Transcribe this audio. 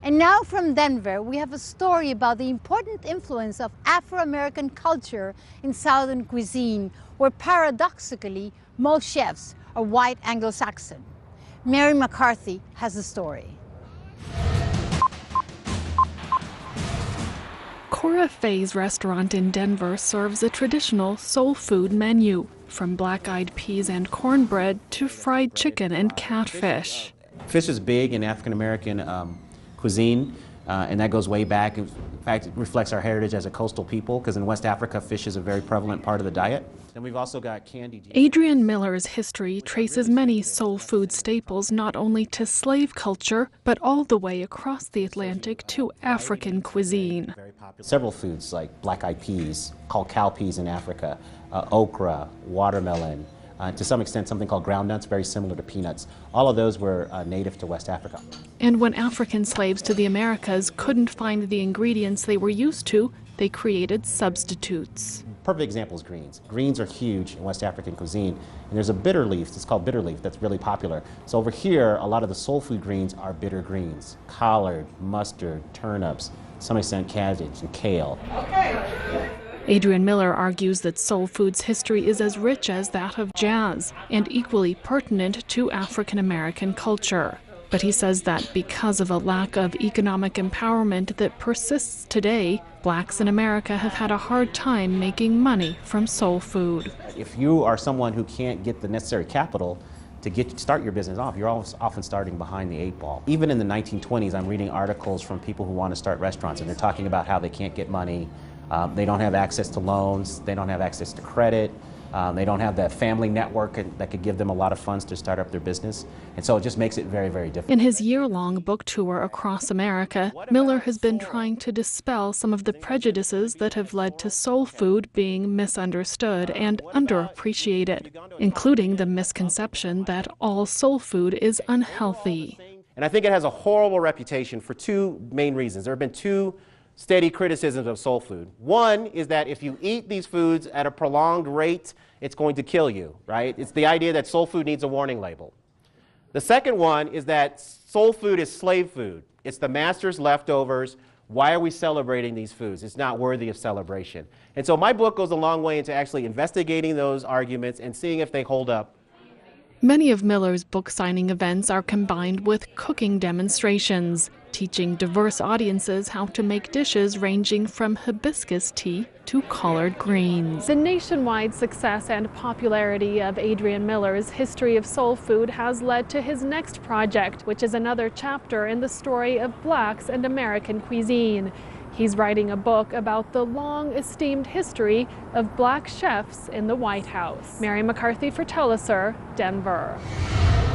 And now from Denver, we have a story about the important influence of Afro-American culture in Southern cuisine, where paradoxically, most chefs are white Anglo-Saxon. Mary MacCarthy has the story. Cora Faye's restaurant in Denver serves a traditional soul food menu, from black-eyed peas and cornbread to fried chicken and catfish. Fish is big in African American cuisine, and that goes way back. In fact, it reflects our heritage as a coastal people, because in West Africa, fish is a very prevalent part of the diet. And we've also got candy. Adrian Miller's history traces many soul food staples not only to slave culture, but all the way across the Atlantic to African cuisine. Several foods like black-eyed peas, called cowpeas in Africa, okra, watermelon, to some extent something called ground nuts, very similar to peanuts. All of those were native to West Africa. And when African slaves to the Americas couldn't find the ingredients they were used to, they created substitutes. Perfect example is greens. Greens are huge in West African cuisine, and there's a bitter leaf, it's called bitter leaf, that's really popular. So over here, a lot of the soul food greens are bitter greens. Collard, mustard, turnips, to some extent cabbage and kale. Adrian Miller argues that soul food's history is as rich as that of jazz, and equally pertinent to African American culture. But he says that because of a lack of economic empowerment that persists today, blacks in America have had a hard time making money from soul food. If you are someone who can't get the necessary capital to start your business off, you're often starting behind the 8 ball. Even in the 1920s, I'm reading articles from people who want to start restaurants, and they're talking about how they can't get money, they don't have access to loans, they don't have access to credit, they don't have that family network that could give them a lot of funds to start up their business. And so it just makes it very, very difficult. In his year-long book tour across America, Miller has been trying to dispel some of the prejudices that have led to soul food being misunderstood and underappreciated, including the misconception that all soul food is unhealthy. And I think it has a horrible reputation for 2 main reasons. There have been 2 steady criticisms of soul food. One is that if you eat these foods at a prolonged rate, it's going to kill you, right? It's the idea that soul food needs a warning label. The second one is that soul food is slave food. It's the master's leftovers. Why are we celebrating these foods? It's not worthy of celebration. And so my book goes a long way into actually investigating those arguments and seeing if they hold up. Many of Miller's book signing events are combined with cooking demonstrations, teaching diverse audiences how to make dishes ranging from hibiscus tea to collard greens. The nationwide success and popularity of Adrian Miller's history of soul food has led to his next project, which is another chapter in the story of blacks and American cuisine. He's writing a book about the long-esteemed history of black chefs in the White House. Mary MacCarthy for Telesur, Denver.